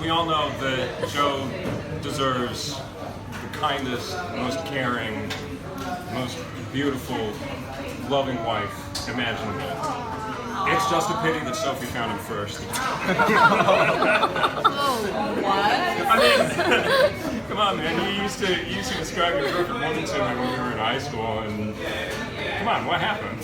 we all know that Joe deserves the kindest, most caring, most beautiful, loving wife imaginable. It's just a pity that Sophie found him first. Oh, what? I mean, come on, man. You used to describe your perfect woman to me when we were in high school, and come on, what happened?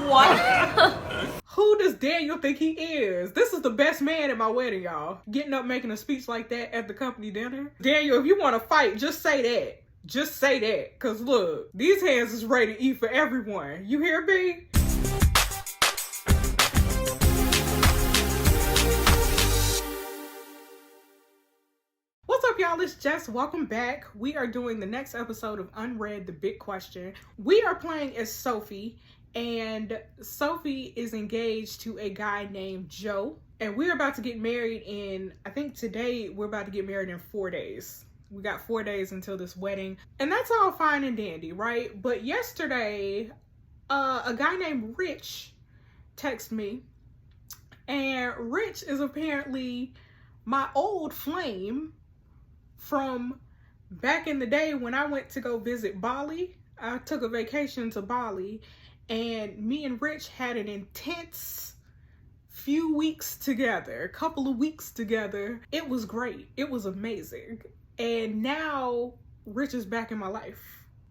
What? Who does Daniel think he is? This is the best man at my wedding, y'all. Getting up making a speech like that at the company dinner. Daniel, if you want to fight, just say that. Just say that. Cause look, these hands is ready to eat for everyone. You hear me? What's up, y'all? It's Jess. Welcome back. We are doing the next episode of Unrd, the Big Question. We are playing as Sophie, and Sophie is engaged to a guy named Joe. And we're about to get married in, I think today, we're about to get married in 4 days. We got 4 days until this wedding. And that's all fine and dandy, right? But yesterday, a guy named Rich texted me. And Rich is apparently my old flame from back in the day when I went to go visit Bali. I took a vacation to Bali, and me and Rich had an intense few weeks together, a couple of weeks together. It was great. It was amazing. And now Rich is back in my life.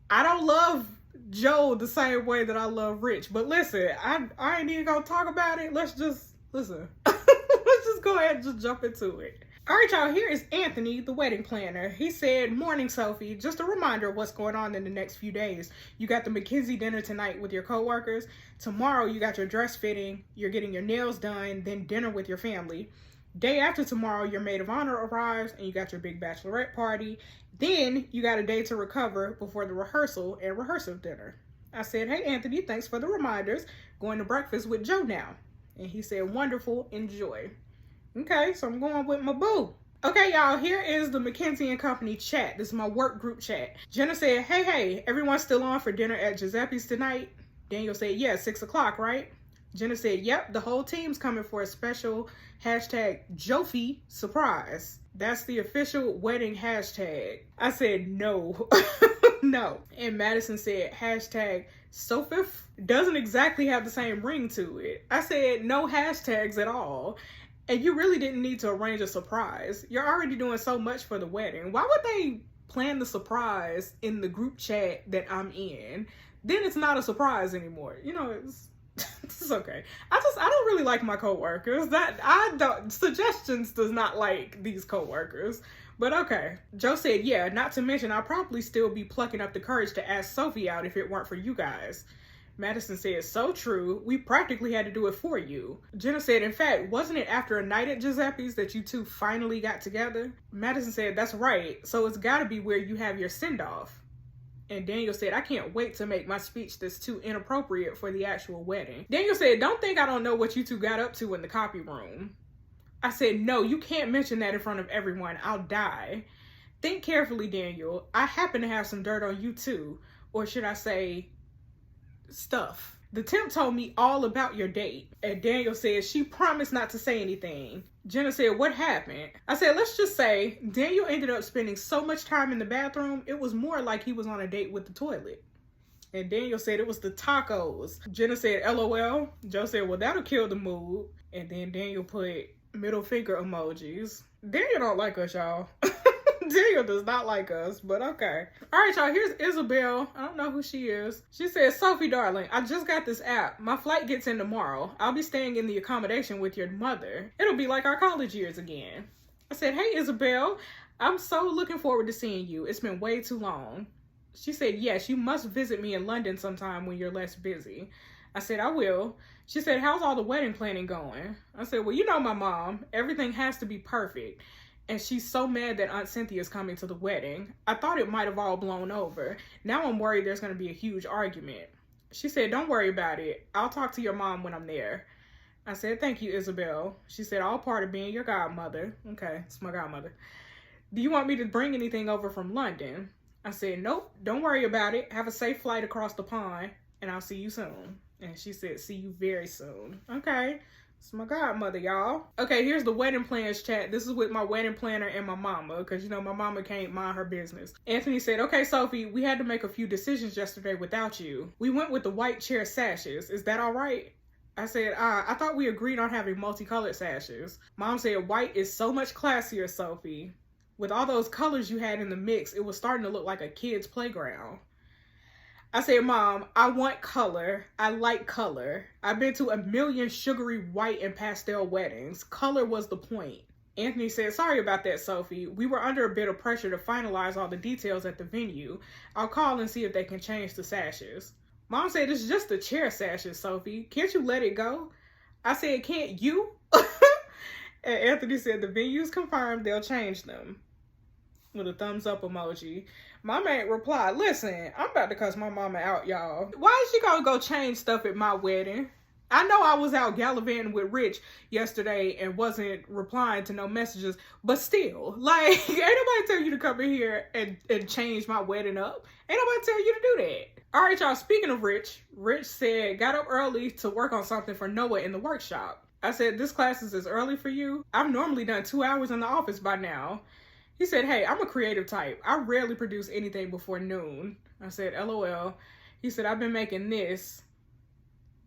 I don't love Joe the same way that I love Rich, but listen, I ain't even gonna talk about it. Let's just listen. Let's just go ahead and just jump into it. All right, y'all, here is Anthony, the wedding planner. He said, "Morning, Sophie. Just a reminder of what's going on in the next few days. You got the McKinsey dinner tonight with your coworkers. Tomorrow, you got your dress fitting. You're getting your nails done, then dinner with your family. Day after tomorrow, your maid of honor arrives, and you got your big bachelorette party. Then, you got a day to recover before the rehearsal and rehearsal dinner." I said, "Hey, Anthony, thanks for the reminders. Going to breakfast with Joe now." And he said, "Wonderful. Enjoy." Okay, so I'm going with my boo. Okay, y'all, here is the McKinsey & Company chat. This is my work group chat. Jenna said, hey, everyone's still on for dinner at Giuseppe's tonight? Daniel said, yeah, 6 o'clock, right? Jenna said, yep, the whole team's coming for a special hashtag Jophie surprise. That's the official wedding hashtag. I said, no, no. And Madison said, hashtag Sophif. Doesn't exactly have the same ring to it. I said, no hashtags at all. And you really didn't need to arrange a surprise. You're already doing so much for the wedding. Why would they plan the surprise in the group chat that I'm in? Then it's not a surprise anymore. You know, it's okay. I don't really like my coworkers. Suggestions does not like these coworkers. But okay. Joe said, yeah, not to mention I'll probably still be plucking up the courage to ask Sophie out if it weren't for you guys. Madison said, so true. We practically had to do it for you. Jenna said, in fact, wasn't it after a night at Giuseppe's that you two finally got together? Madison said, that's right. So it's gotta be where you have your send-off. And Daniel said, I can't wait to make my speech that's too inappropriate for the actual wedding. Daniel said, don't think I don't know what you two got up to in the copy room. I said, no, you can't mention that in front of everyone. I'll die. Think carefully, Daniel. I happen to have some dirt on you too. Or should I say, stuff. The temp told me all about your date. And Daniel said she promised not to say anything. Jenna said, what happened? I said, let's just say Daniel ended up spending so much time in the bathroom, it was more like he was on a date with the toilet. And Daniel said it was the tacos. Jenna said, LOL. Joe said, well, that'll kill the mood. And then Daniel put middle finger emojis. Daniel don't like us, y'all. Daniel does not like us, but okay. All right, y'all, here's Isabel. I don't know who she is. She says, Sophie, darling, I just got this app. My flight gets in tomorrow. I'll be staying in the accommodation with your mother. It'll be like our college years again. I said, hey, Isabel, I'm so looking forward to seeing you. It's been way too long. She said, yes, you must visit me in London sometime when you're less busy. I said, I will. She said, how's all the wedding planning going? I said, well, you know my mom. Everything has to be perfect. And she's so mad that Aunt Cynthia's coming to the wedding. I thought it might have all blown over. Now I'm worried there's going to be a huge argument. She said, don't worry about it. I'll talk to your mom when I'm there. I said, thank you, Isabel. She said, all part of being your godmother. Okay, it's my godmother. Do you want me to bring anything over from London? I said, nope, don't worry about it. Have a safe flight across the pond, and I'll see you soon. And she said, see you very soon. Okay, It's my godmother, y'all. Okay, here's the wedding plans chat. This is with my wedding planner and my mama, because, you know, my mama can't mind her business. Anthony said, okay, Sophie, we had to make a few decisions yesterday without you. We went with the white chair sashes. Is that all right? I said, I thought we agreed on having multicolored sashes. Mom said, white is so much classier, Sophie. With all those colors you had in the mix, it was starting to look like a kid's playground. I said, Mom, I want color. I like color. I've been to a million sugary white and pastel weddings. Color was the point. Anthony said, sorry about that, Sophie. We were under a bit of pressure to finalize all the details at the venue. I'll call and see if they can change the sashes. Mom said, it's just the chair sashes, Sophie. Can't you let it go? I said, can't you? And Anthony said, the venue's confirmed. They'll change them. With a thumbs up emoji. My man replied, listen, I'm about to cuss my mama out, y'all. Why is she gonna go change stuff at my wedding? I know I was out gallivanting with Rich yesterday and wasn't replying to no messages, but still, like, ain't nobody tell you to come in here and change my wedding up. Ain't nobody tell you to do that. All right, y'all, speaking of Rich said, got up early to work on something for Noah in the workshop. I said, this class is as early for you? I've normally done 2 hours in the office by now. He said, hey, I'm a creative type. I rarely produce anything before noon. I said, LOL. He said, I've been making this.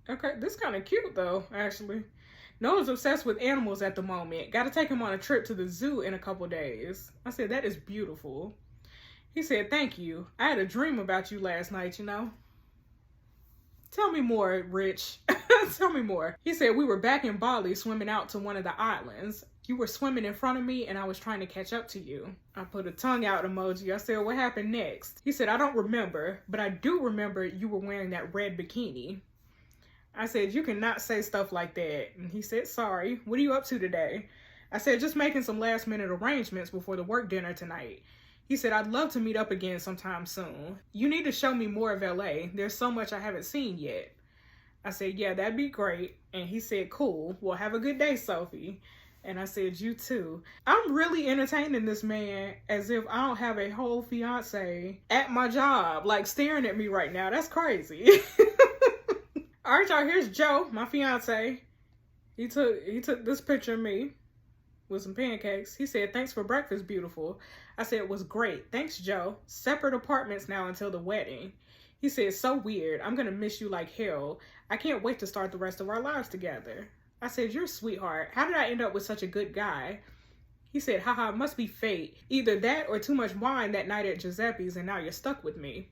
Okay, this kind of cute though, actually. Noah's obsessed with animals at the moment. Got to take him on a trip to the zoo in a couple days. I said, that is beautiful. He said, thank you. I had a dream about you last night, you know. Tell me more, Rich. Tell me more. He said, we were back in Bali swimming out to one of the islands. You were swimming in front of me and I was trying to catch up to you. I put a tongue out emoji. I said, what happened next? He said, I don't remember, but I do remember you were wearing that red bikini. I said, you cannot say stuff like that. And he said, sorry. What are you up to today? I said, just making some last minute arrangements before the work dinner tonight. He said, I'd love to meet up again sometime soon. You need to show me more of LA. There's so much I haven't seen yet. I said, yeah, that'd be great. And he said, cool. Well, have a good day, Sophie. And I said, you too. I'm really entertaining this man as if I don't have a whole fiance at my job, like staring at me right now. That's crazy. All right, y'all, here's Joe, my fiance. He took this picture of me with some pancakes. He said, thanks for breakfast, beautiful. I said, it was great. Thanks, Joe. Separate apartments now until the wedding. He said, so weird. I'm going to miss you like hell. I can't wait to start the rest of our lives together. I said, you're a sweetheart. How did I end up with such a good guy? He said, haha, it must be fate. Either that or too much wine that night at Giuseppe's and now you're stuck with me.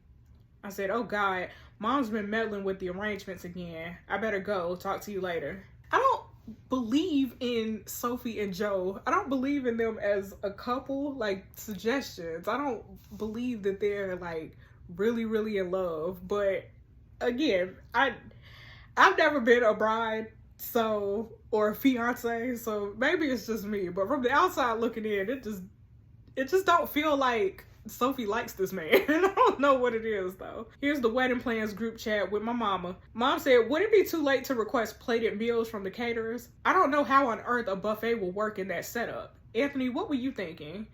I said, oh God, Mom's been meddling with the arrangements again. I better go. Talk to you later. I don't believe in Sophie and Joe. I don't believe in them as a couple, like suggestions. I don't believe that they're like really, really in love. But again, I've never been a bride. Or a fiance, so maybe it's just me, but from the outside looking in, it just don't feel like Sophie likes this man. I don't know what it is though. Here's the wedding plans group chat with my mama. Mom said, would it be too late to request plated meals from the caterers? I don't know how on earth a buffet will work in that setup. Anthony, what were you thinking?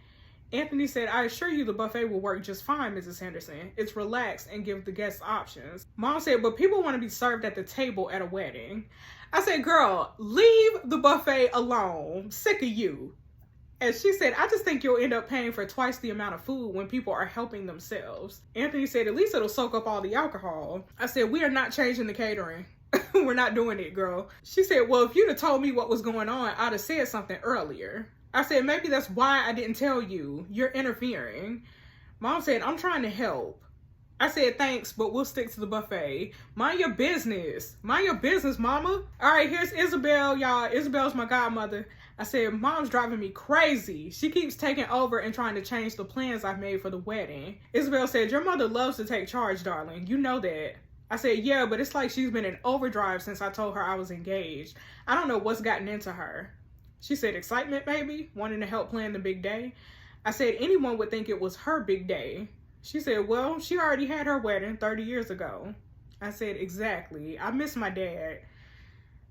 Anthony said, I assure you the buffet will work just fine, Mrs. Henderson. It's relaxed and give the guests options. Mom said, but people want to be served at the table at a wedding. I said, girl, leave the buffet alone. Sick of you. And she said, I just think you'll end up paying for twice the amount of food when people are helping themselves. Anthony said, at least it'll soak up all the alcohol. I said, we are not changing the catering. We're not doing it, girl. She said, well, if you'd have told me what was going on, I'd have said something earlier. I said, maybe that's why I didn't tell you. You're interfering. Mom said, I'm trying to help. I said, thanks, but we'll stick to the buffet. Mind your business. Mind your business, mama. All right, here's Isabel, y'all. Isabel's my godmother. I said, Mom's driving me crazy. She keeps taking over and trying to change the plans I've made for the wedding. Isabel said, your mother loves to take charge, darling. You know that. I said, yeah, but it's like she's been in overdrive since I told her I was engaged. I don't know what's gotten into her. She said, excitement, maybe? Wanting to help plan the big day? I said, anyone would think it was her big day. She said, well, she already had her wedding 30 years ago. I said, exactly. I miss my dad.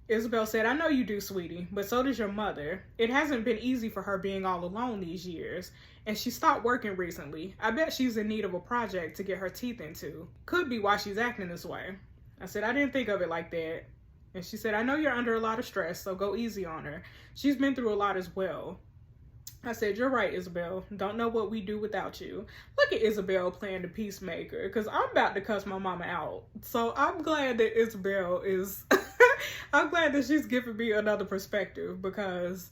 Isabel said, I know you do, sweetie, but so does your mother. It hasn't been easy for her being all alone these years, and she stopped working recently. I bet she's in need of a project to get her teeth into. Could be why she's acting this way. I said, I didn't think of it like that. And she said, I know you're under a lot of stress, so go easy on her. She's been through a lot as well. I said, you're right, Isabel. Don't know what we do without you. Look at Isabel playing the peacemaker, because I'm about to cuss my mama out. So I'm glad that Isabel is, I'm glad that she's giving me another perspective, because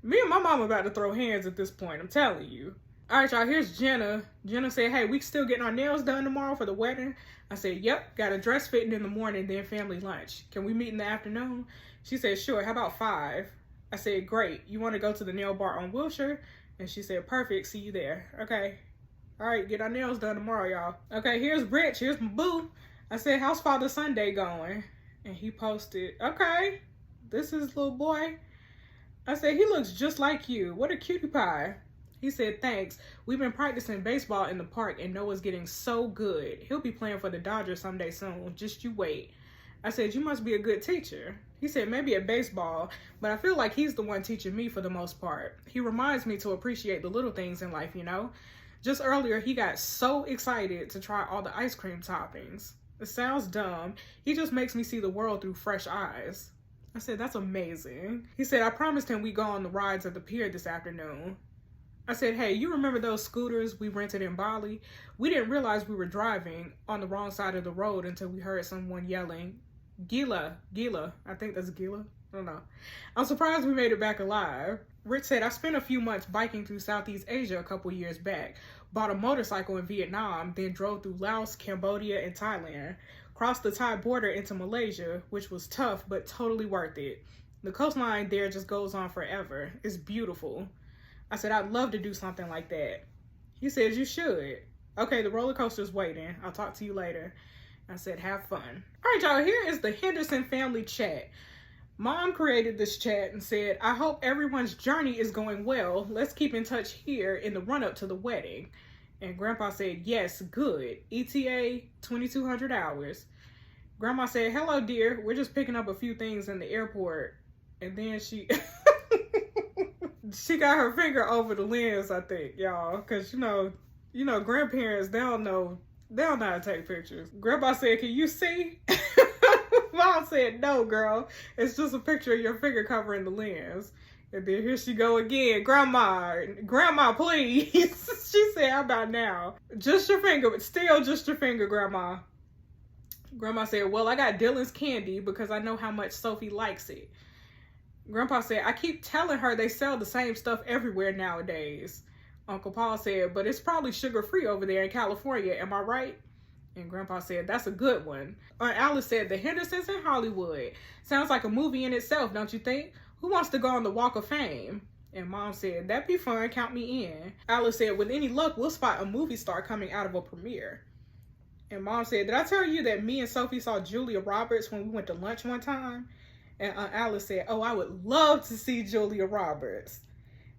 me and my mama about to throw hands at this point, I'm telling you. All right, y'all, here's Jenna. Jenna said, hey, we still getting our nails done tomorrow for the wedding? I said, yep, got a dress fitting in the morning, then family lunch. Can we meet in the afternoon? She said, sure, how about 5? I said, great. You want to go to the nail bar on Wilshire? And she said, perfect, see you there. Okay. All right, get our nails done tomorrow, y'all. Okay, here's Rich, here's my boo. I said, how's Father Sunday going? And he posted, okay, this is little boy. I said, he looks just like you. What a cutie pie. He said, thanks. We've been practicing baseball in the park and Noah's getting so good. He'll be playing for the Dodgers someday soon. Just you wait. I said, you must be a good teacher. He said, maybe at baseball, but I feel like he's the one teaching me for the most part. He reminds me to appreciate the little things in life, you know? Just earlier, he got so excited to try all the ice cream toppings. It sounds dumb. He just makes me see the world through fresh eyes. I said, that's amazing. He said, I promised him we'd go on the rides at the pier this afternoon. I said, hey, you remember those scooters we rented in Bali? We didn't realize we were driving on the wrong side of the road until we heard someone yelling, Gila. I think that's Gila. I don't know. I'm surprised we made it back alive. Rich said, I spent a few months biking through Southeast Asia a couple years back. Bought a motorcycle in Vietnam, then drove through Laos, Cambodia, and Thailand. Crossed the Thai border into Malaysia, which was tough, but totally worth it. The coastline there just goes on forever. It's beautiful. I said, I'd love to do something like that. He says, you should. Okay, the roller coaster's waiting. I'll talk to you later. I said, have fun. All right, y'all, here is the Henderson family chat. Mom created this chat and said, I hope everyone's journey is going well. Let's keep in touch here in the run-up to the wedding. And Grandpa said, yes, good. ETA, 2,200 hours. Grandma said, hello, dear. We're just picking up a few things in the airport. And then she... she got her finger over the lens, I think, y'all. Because, you know, grandparents, they don't know how to take pictures. Grandpa said, can you see? Mom said, no, girl. It's just a picture of your finger covering the lens. And then here she go again. Grandma, please. She said, how about now? Just your finger, but still just your finger, Grandma. Grandma said, well, I got Dylan's candy because I know how much Sophie likes it. Grandpa said, I keep telling her they sell the same stuff everywhere nowadays. Uncle Paul said, but it's probably sugar-free over there in California, am I right? And Grandpa said, that's a good one. Aunt Alice said, the Hendersons in Hollywood. Sounds like a movie in itself, don't you think? Who wants to go on the Walk of Fame? And Mom said, that'd be fun, count me in. Alice said, with any luck, we'll spot a movie star coming out of a premiere. And Mom said, did I tell you that me and Sophie saw Julia Roberts when we went to lunch one time? And Aunt Alice said, oh, I would love to see Julia Roberts.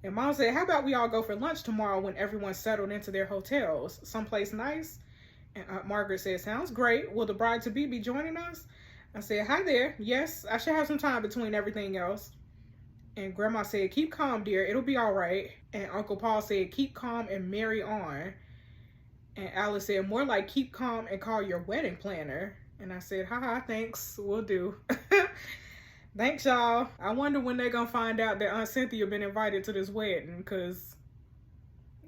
And Mom said, how about we all go for lunch tomorrow when everyone's settled into their hotels? Someplace nice? And Aunt Margaret said, sounds great. Will the bride-to-be be joining us? I said, hi there. Yes, I should have some time between everything else. And Grandma said, keep calm, dear. It'll be all right. And Uncle Paul said, keep calm and marry on. And Alice said, more like keep calm and call your wedding planner. And I said, haha, thanks. Will do. Thanks, y'all. I wonder when they're going to find out that Aunt Cynthia been invited to this wedding, because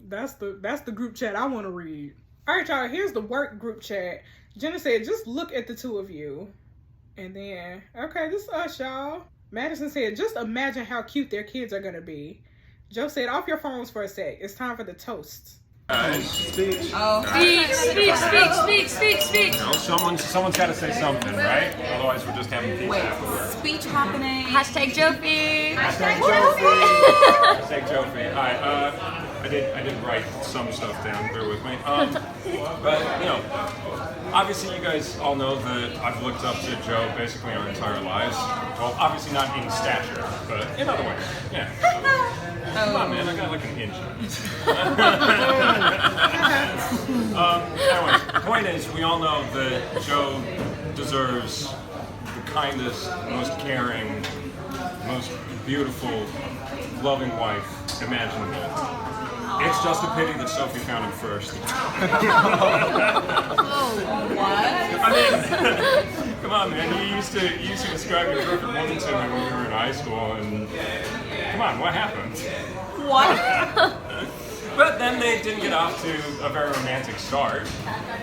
that's the group chat I want to read. All right, y'all, here's the work group chat. Jenna said, just look at the two of you. And then, okay, this is us, y'all. Madison said, just imagine how cute their kids are going to be. Joe said, off your phones for a sec. It's time for the toast. Speech. Oh. Speak. No, someone's got to say something, right? Otherwise, we're just having pizza Wait, afterwards. speech happening. Hashtag Jofi. Hashtag Jofi. Hashtag Jofi. All right, I did write some stuff down. Bear with me. But you know, obviously, you guys all know that I've looked up to Joe basically our entire lives. Well, obviously not in stature, but in other ways. Yeah. Come on, man. I got like an inch. Anyways, the point is, we all know that Joe deserves the kindest, most caring, most beautiful, loving wife imaginable. It's just a pity that Sophie found him first. What? I mean, come on, man. You used to describe your perfect woman to me when we were in high school, and come on, what happened? What? But then they didn't get off to a very romantic start.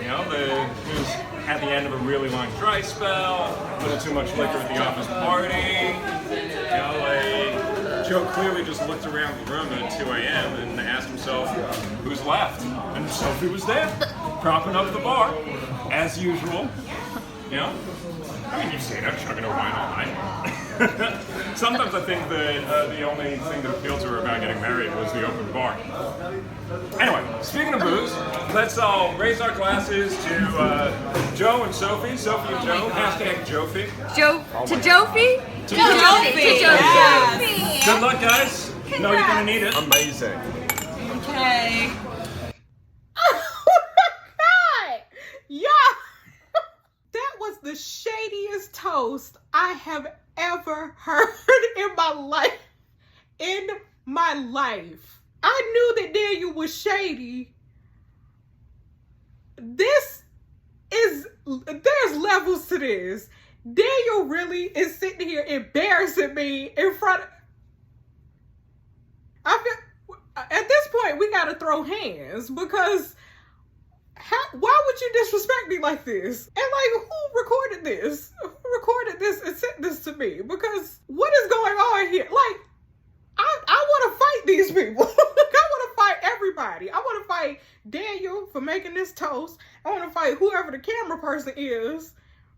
You know, it was at the end of a really long dry spell, a little too much liquor at the office party. You know, Joe clearly just looked around the room at 2 a.m. and asked himself, who's left? And Sophie was there, propping up the bar, as usual. You know? I mean, you've seen her chugging her wine all night. Sometimes I think that the only thing that appealed to her about getting married was the open bar. Anyway, speaking of booze, let's all raise our glasses to Joe and Sophie. Sophie and Joe. Hashtag Jophie. To Jophie? To Jophie. Yes. Good luck, guys. Know you're gonna need it. Amazing. Okay. Oh my God! Yeah! That was the shadiest toast I have ever heard in my life. In my life. I knew that Daniel was shady. There's levels to this. Daniel really is sitting here embarrassing me in front of... At this point, we gotta throw hands because why would you disrespect me like this? And like, who recorded this? Who recorded this and sent this to me? Because what is going on here? Like, I want to fight these people. I want to fight everybody. I want to fight Daniel for making this toast. I want to fight whoever the camera person is.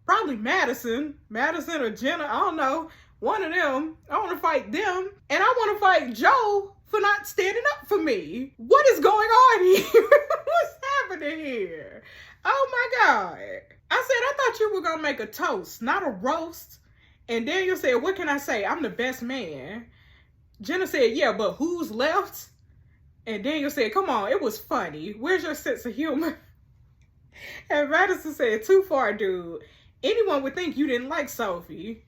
Probably Madison or Jenna. I don't know. One of them. I want to fight them. And I want to fight Joe for not standing up for me. What is going on here? What's happening here? Oh my God. I thought you were going to make a toast, not a roast. And Daniel said, what can I say? I'm the best man. Jenna said, yeah, but who's left? And Daniel said, come on, it was funny. Where's your sense of humor? And Madison said, too far, dude. Anyone would think you didn't like Sophie.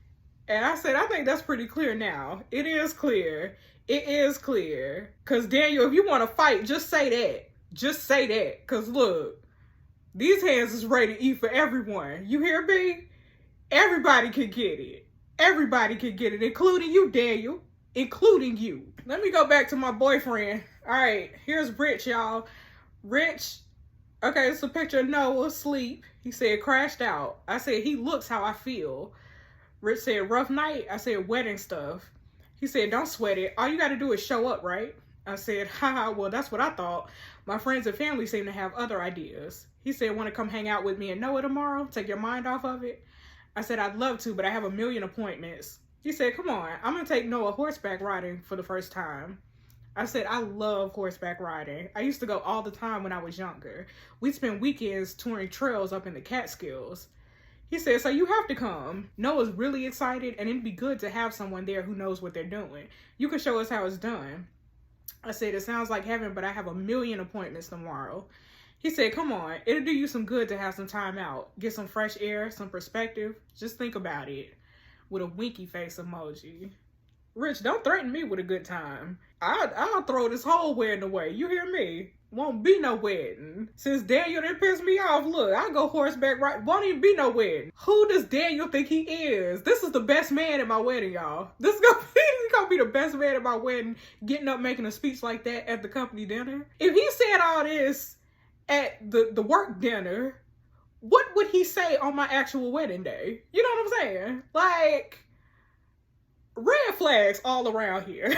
And I said, I think that's pretty clear now. It is clear. It is clear. Because Daniel, if you want to fight, just say that. Just say that. Because look, these hands is ready to eat for everyone. You hear me? Everybody can get it. Everybody can get it, including you, Daniel. Including you. Let me go back to my boyfriend. All right, here's Rich, y'all. Rich, okay, it's a picture of Noah asleep. He said, crashed out. I said, he looks how I feel. Rich said, rough night. I said, wedding stuff. He said, don't sweat it. All you got to do is show up, right? I said, haha, well, that's what I thought. My friends and family seem to have other ideas. He said, want to come hang out with me and Noah tomorrow? Take your mind off of it? I said, I'd love to, but I have a million appointments. He said, come on, I'm going to take Noah horseback riding for the first time. I said, I love horseback riding. I used to go all the time when I was younger. We'd spend weekends touring trails up in the Catskills. He said, so you have to come. Noah's really excited, and it'd be good to have someone there who knows what they're doing. You can show us how it's done. I said, it sounds like heaven, but I have a million appointments tomorrow. He said, come on, it'll do you some good to have some time out. Get some fresh air, some perspective. Just think about it. With a winky face emoji. Rich, don't threaten me with a good time. I'll throw this whole wedding away. You hear me? Won't be no wedding. Since Daniel didn't piss me off, look, I go horseback riding. Won't even be no wedding. Who does Daniel think he is? This is the best man at my wedding, y'all. This is gonna be the best man at my wedding, getting up making a speech like that at the company dinner. If he said all this at the work dinner, what would he say on my actual wedding day? You know what I'm saying? Like, red flags all around here.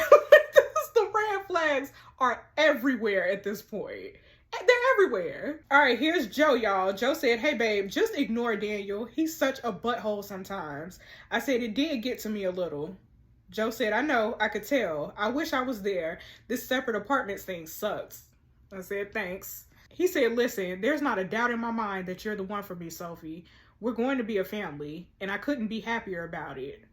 The red flags are everywhere at this point. They're everywhere. All right, here's Joe, y'all. Joe said, hey, babe, just ignore Daniel. He's such a butthole sometimes. I said, it did get to me a little. Joe said, I know, I could tell. I wish I was there. This separate apartments thing sucks. I said, thanks. He said, listen, there's not a doubt in my mind that you're the one for me, Sophie. We're going to be a family, and I couldn't be happier about it.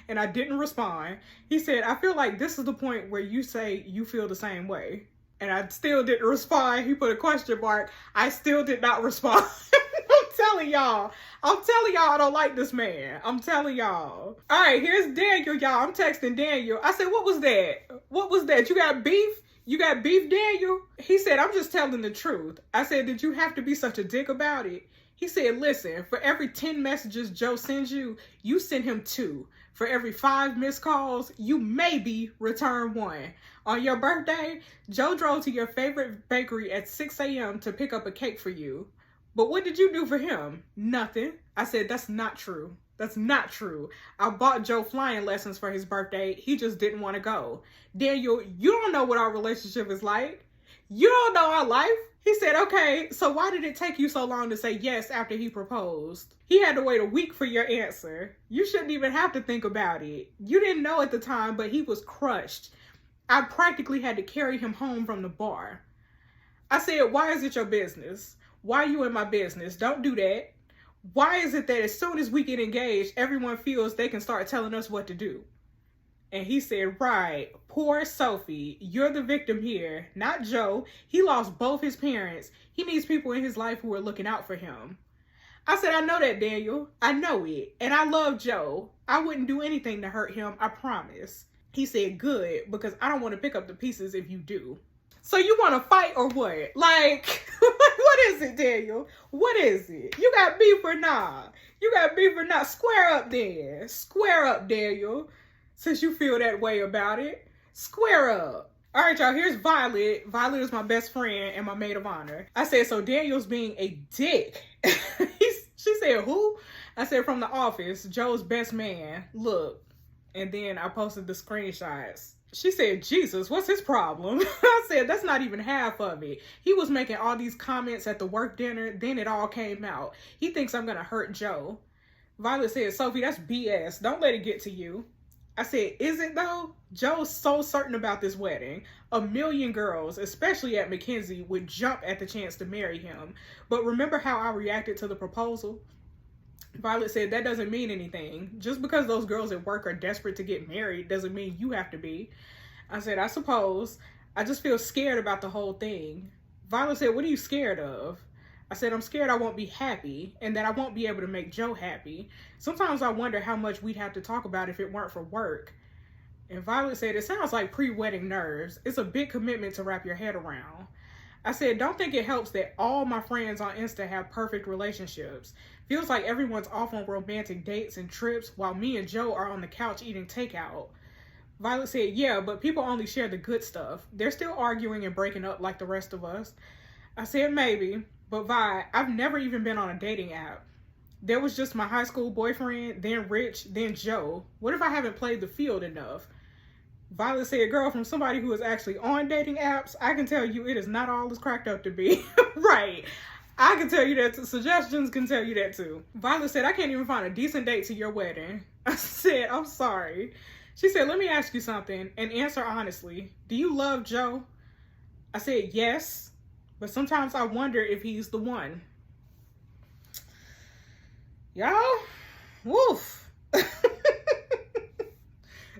And I didn't respond. He said, I feel like this is the point where you say you feel the same way. And I still didn't respond. He put a question mark. I still did not respond. I'm telling y'all I don't like this man. I'm telling y'all. All right, here's Daniel, y'all. I'm texting Daniel. I said, what was that? What was that? You got beef? You got beef, Daniel? He said, I'm just telling the truth. I said, did you have to be such a dick about it? He said, listen, for every 10 messages Joe sends you, you send him 2. For every 5 missed calls, you maybe return 1. On your birthday, Joe drove to your favorite bakery at 6 a.m. to pick up a cake for you. But what did you do for him? Nothing. I said, that's not true. That's not true. I bought Joe flying lessons for his birthday. He just didn't want to go. Daniel, you don't know what our relationship is like. You don't know our life. He said, okay, so why did it take you so long to say yes after he proposed? He had to wait a week for your answer. You shouldn't even have to think about it. You didn't know at the time, but he was crushed. I practically had to carry him home from the bar. I said, why is it your business? Why are you in my business? Don't do that. Why is it that as soon as we get engaged, everyone feels they can start telling us what to do? And he said, right, poor Sophie, you're the victim here, not Joe. He lost both his parents. He needs people in his life who are looking out for him. I said, I know that, Daniel. I know it. And I love Joe. I wouldn't do anything to hurt him, I promise. He said, good, because I don't want to pick up the pieces if you do. So you want to fight or what? Like, what is it, Daniel? What is it? You got beef or nah? You got beef or not? Square up then. Square up, Daniel. Since you feel that way about it, square up. All right, y'all, here's Violet. Violet is my best friend and my maid of honor. I said, so Daniel's being a dick. She said, who? I said, from the office, Joe's best man. Look. And then I posted the screenshots. She said, Jesus, what's his problem? I said, that's not even half of it. He was making all these comments at the work dinner. Then it all came out. He thinks I'm going to hurt Joe. Violet said, Sophie, that's BS. Don't let it get to you. I said, is it though? Joe's so certain about this wedding. A million girls, especially at McKinsey, would jump at the chance to marry him. But remember how I reacted to the proposal? Violet said, that doesn't mean anything. Just because those girls at work are desperate to get married doesn't mean you have to be. I said, I suppose. I just feel scared about the whole thing. Violet said, what are you scared of? I said, I'm scared I won't be happy and that I won't be able to make Joe happy. Sometimes I wonder how much we'd have to talk about if it weren't for work. And Violet said, it sounds like pre-wedding nerves. It's a big commitment to wrap your head around. I said, don't think it helps that all my friends on Insta have perfect relationships. Feels like everyone's off on romantic dates and trips while me and Joe are on the couch eating takeout. Violet said, yeah, but people only share the good stuff. They're still arguing and breaking up like the rest of us. I said, maybe. But Vi, I've never even been on a dating app. There was just my high school boyfriend, then Rich, then Joe. What if I haven't played the field enough? Violet said, girl, from somebody who is actually on dating apps, I can tell you it is not all it's cracked up to be. Right. I can tell you that too. Suggestions can tell you that too. Violet said, I can't even find a decent date to your wedding. I said, I'm sorry. She said, let me ask you something and answer honestly. Do you love Joe? I said, yes. But sometimes I wonder if he's the one. Y'all, woof.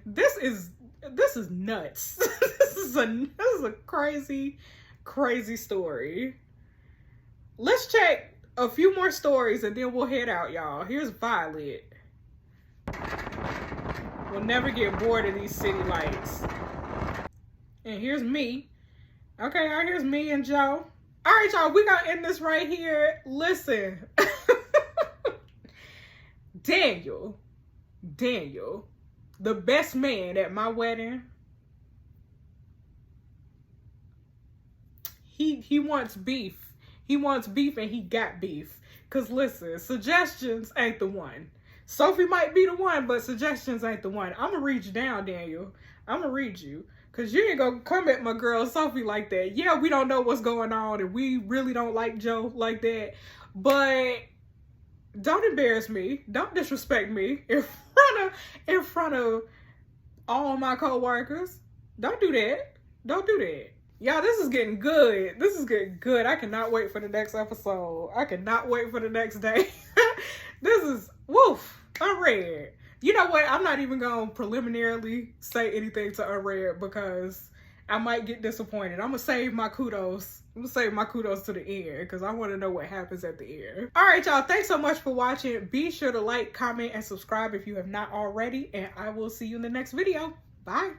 This is nuts. This is a crazy, crazy story. Let's check a few more stories and then we'll head out, y'all. Here's Violet. We'll never get bored of these city lights. And here's me. Okay, all right, here's me and Joe. All right, y'all, we gonna end this right here. Listen. Daniel, the best man at my wedding, he wants beef. He wants beef and he got beef. Cause listen, suggestions ain't the one. Sophie might be the one, but suggestions ain't the one. I'm gonna read you down, Daniel. I'm gonna read you. Cause you ain't gonna come at my girl Sophie like that. Yeah, we don't know what's going on and we really don't like Joe like that. But don't embarrass me. Don't disrespect me in front of all my co-workers. Don't do that. Don't do that. Y'all, this is getting good. This is getting good. I cannot wait for the next episode. I cannot wait for the next day. This is, woof, Unrd. You know what? I'm not even going to preliminarily say anything to Unrd because I might get disappointed. I'm going to save my kudos. I'm going to save my kudos to the end because I want to know what happens at the end. All right, y'all. Thanks so much for watching. Be sure to like, comment, and subscribe if you have not already. And I will see you in the next video. Bye.